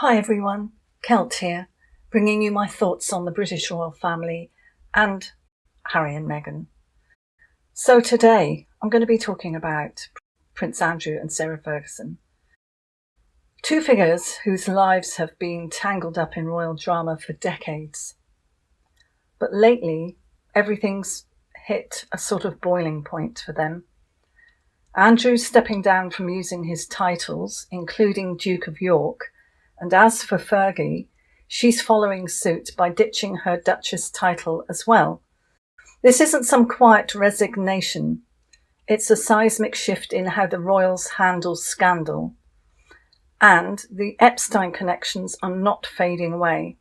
Hi everyone, Kelt here, bringing you my thoughts on the British royal family and Harry and Meghan. So today I'm going to be talking about Prince Andrew and Sarah Ferguson. Two figures whose lives have been tangled up in royal drama for decades. But lately, everything's hit a sort of boiling point for them. Andrew's stepping down from using his titles, including Duke of York, and as for Fergie, she's following suit by ditching her Duchess title as well. This isn't some quiet resignation. It's a seismic shift in how the royals handle scandal. And the Epstein connections are not fading away.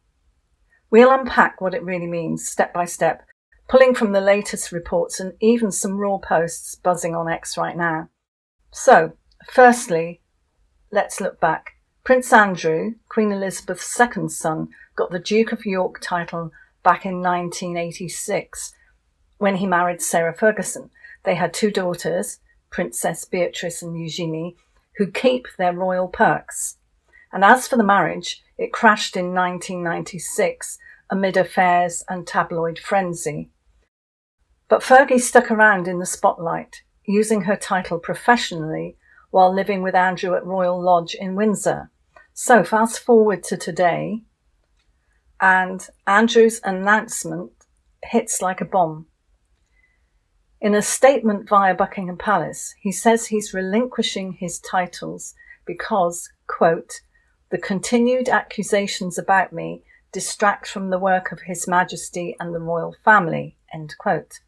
We'll unpack what it really means, step by step, pulling from the latest reports and even some raw posts buzzing on X right now. So, firstly, let's look back. Prince Andrew, Queen Elizabeth's second son, got the Duke of York title back in 1986 when he married Sarah Ferguson. They had two daughters, Princess Beatrice and Eugenie, who keep their royal perks. And as for the marriage, it crashed in 1996 amid affairs and tabloid frenzy. But Fergie stuck around in the spotlight, using her title professionally while living with Andrew at Royal Lodge in Windsor. So fast forward to today, and Andrew's announcement hits like a bomb. In a statement via Buckingham Palace, he says he's relinquishing his titles because, quote, "the continued accusations about me distract from the work of His Majesty and the royal family," end quote.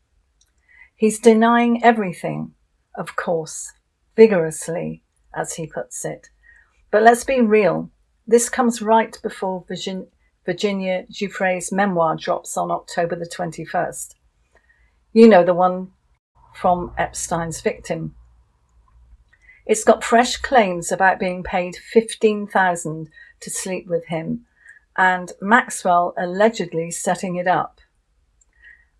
He's denying everything, of course, vigorously, as he puts it. But let's be real, this comes right before Virginia Giuffre's memoir drops on October the 21st. You know, the one from Epstein's victim. It's got fresh claims about being paid $15,000 to sleep with him, and Maxwell allegedly setting it up.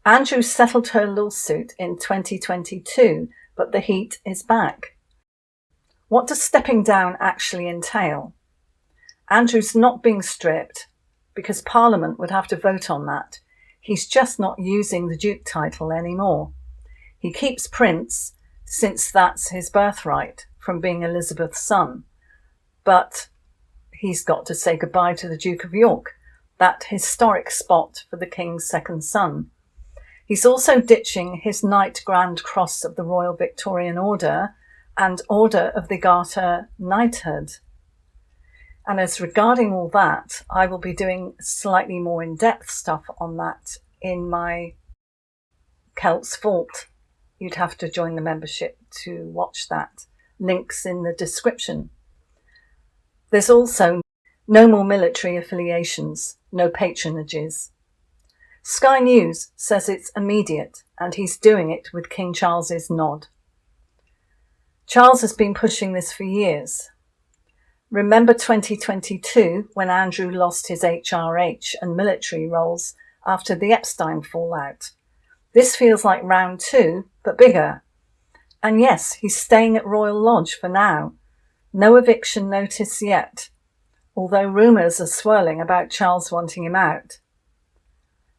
Andrew settled her lawsuit in 2022, but the heat is back. What does stepping down actually entail? Andrew's not being stripped because Parliament would have to vote on that. He's just not using the Duke title anymore. He keeps Prince, since that's his birthright from being Elizabeth's son. But he's got to say goodbye to the Duke of York, that historic spot for the King's second son. He's also ditching his Knight Grand Cross of the Royal Victorian Order and Order of the Garter Knighthood. And as regarding all that, I will be doing slightly more in-depth stuff on that in my Kelt's Vault. You'd have to join the membership to watch that. Links in the description. There's also no more military affiliations, no patronages. Sky News says it's immediate, and he's doing it with King Charles's nod. Charles has been pushing this for years. Remember 2022 when Andrew lost his HRH and military roles after the Epstein fallout? This feels like round two, but bigger. And yes, he's staying at Royal Lodge for now. No eviction notice yet, although rumours are swirling about Charles wanting him out.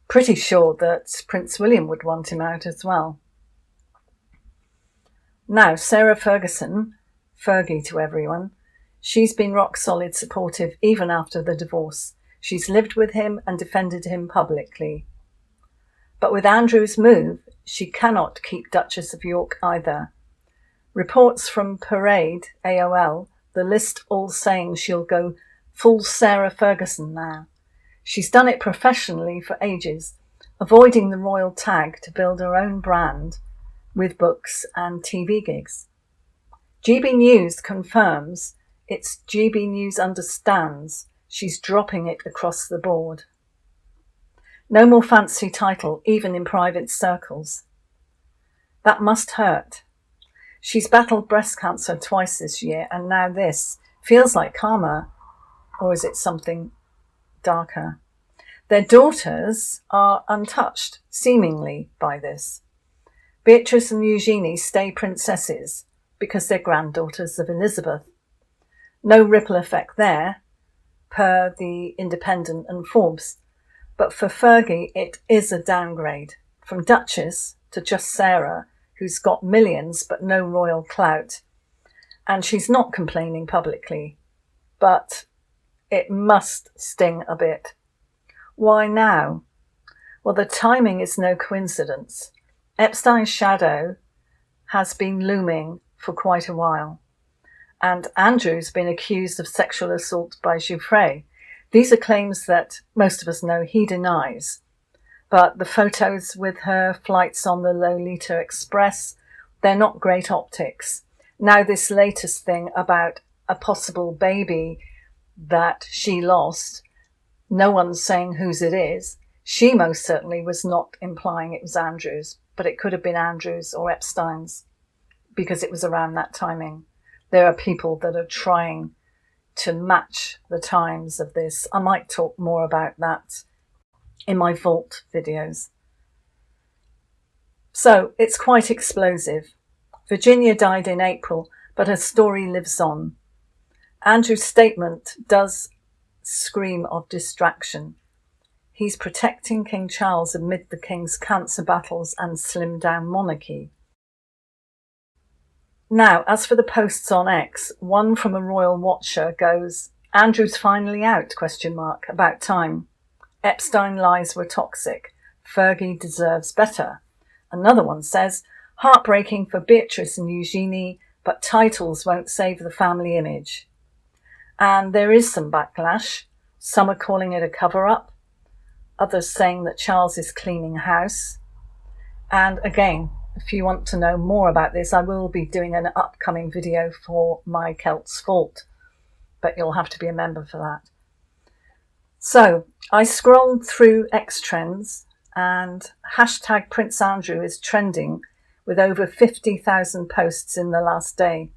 Pretty sure that Prince William would want him out as well. Now, Sarah Ferguson, Fergie to everyone, she's been rock solid supportive even after the divorce. She's lived with him and defended him publicly. But with Andrew's move, she cannot keep Duchess of York either. Reports from Parade, AOL, the list all saying she'll go full Sarah Ferguson now. She's done it professionally for ages, avoiding the royal tag to build her own brand with books and TV gigs. GB News confirms it's GB News understands she's dropping it across the board. No more fancy title, even in private circles. That must hurt. She's battled breast cancer twice this year, and now this. Feels like karma, or is it something darker? Their daughters are untouched, seemingly, by this. Beatrice and Eugenie stay princesses because they're granddaughters of Elizabeth. No ripple effect there. per the Independent and Forbes. But for Fergie, it is a downgrade from Duchess to just Sarah, who's got millions but no royal clout. And she's not complaining publicly, but it must sting a bit. Why now? Well, the timing is no coincidence. Epstein's shadow has been looming for quite a while, and Andrew's been accused of sexual assault by Giuffre. These are claims that most of us know he denies, but the photos with her flights on the Lolita Express, they're not great optics. Now this latest thing about a possible baby that she lost, no one's saying whose it is. She most certainly was not implying it was Andrew's, but it could have been Andrew's or Epstein's because it was around that timing. There are people that are trying to match the times of this. I might talk more about that in my vault videos. So it's quite explosive. Virginia died in April, but her story lives on. Andrew's statement does scream of distraction. He's protecting King Charles amid the King's cancer battles and slimmed down monarchy. Now, as for the posts on X, one from a royal watcher goes, "Andrew's finally out, ? About time. Epstein lies were toxic. Fergie deserves better." Another one says, "Heartbreaking for Beatrice and Eugenie, but titles won't save the family image." And there is some backlash. Some are calling it a cover-up, others saying that Charles is cleaning house. And again, if you want to know more about this, I will be doing an upcoming video for my Celt's Fault, but you'll have to be a member for that. So I scrolled through X trends and hashtag Prince Andrew is trending with over 50,000 posts in the last day.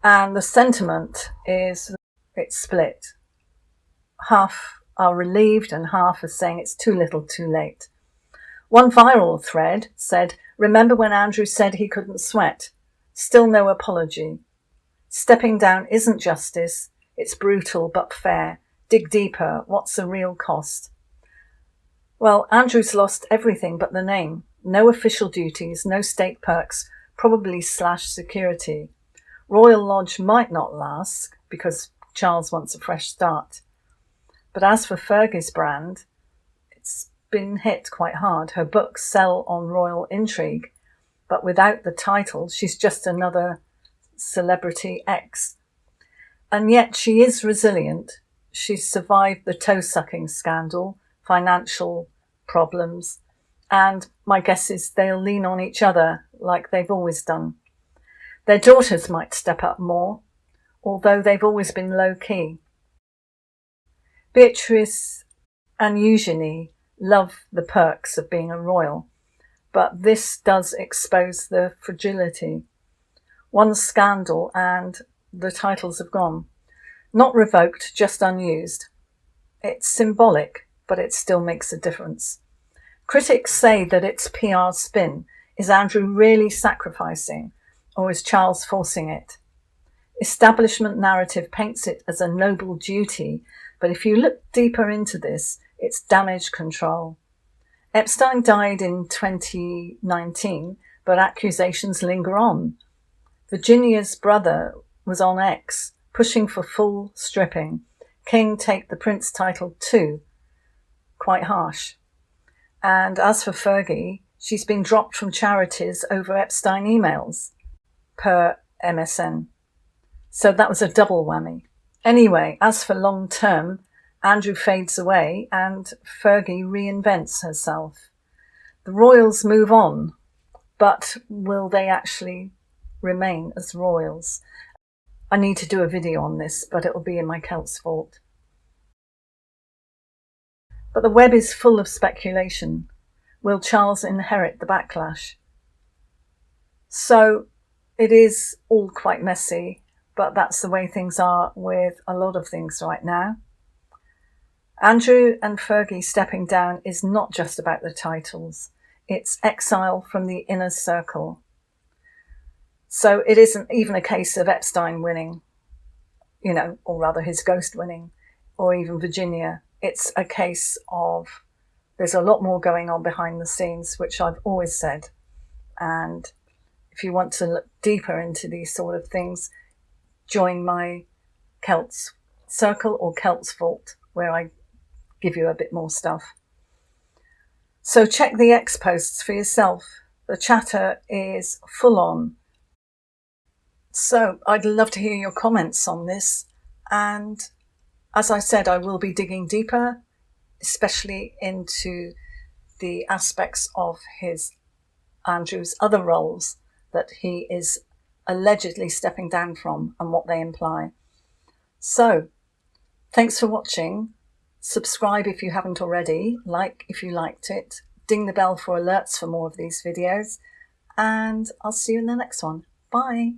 And the sentiment is it's split. Half are relieved and half are saying it's too little too late. One viral thread said, "Remember when Andrew said he couldn't sweat? Still no apology. Stepping down isn't justice. It's brutal but fair. Dig deeper. What's the real cost?" Well, Andrew's lost everything but the name. No official duties, no state perks, probably slash security. Royal Lodge might not last because Charles wants a fresh start. But as for Fergie's brand, it's been hit quite hard. Her books sell on royal intrigue, but without the title, she's just another celebrity X. And yet she is resilient. She's survived the toe-sucking scandal, financial problems, and my guess is they'll lean on each other like they've always done. Their daughters might step up more, although they've always been low-key. Beatrice and Eugenie love the perks of being a royal, but this does expose the fragility. One scandal and the titles have gone. Not revoked, just unused. It's symbolic, but it still makes a difference. Critics say that it's PR spin. Is Andrew really sacrificing, or is Charles forcing it? Establishment narrative paints it as a noble duty, but if you look deeper into this, it's damage control. Epstein died in 2019, but accusations linger on. Virginia's brother was on X, pushing for full stripping. King take the prince title too. Quite harsh. And as for Fergie, she's been dropped from charities over Epstein emails, per MSN. So that was a double whammy. Anyway, as for long term, Andrew fades away and Fergie reinvents herself. The royals move on, but will they actually remain as royals? I need to do a video on this, but it will be in my Celt's Fault. But the web is full of speculation. Will Charles inherit the backlash? So it is all quite messy, but that's the way things are with a lot of things right now. Andrew and Fergie stepping down is not just about the titles. It's exile from the inner circle. So it isn't even a case of Epstein winning, or rather his ghost winning. or even Virginia. It's a case of there's a lot more going on behind the scenes, which I've always said. And if you want to look deeper into these sort of things, join my Celts Circle or Celts Vault, where I give you a bit more stuff. So check the X posts for yourself. The chatter is full on. So I'd love to hear your comments on this. And as I said, I will be digging deeper, especially into the aspects of Andrew's other roles that he is allegedly stepping down from and what they imply. So thanks for watching. Subscribe if you haven't already, like if you liked it, ding the bell for alerts for more of these videos, and I'll see you in the next one. Bye.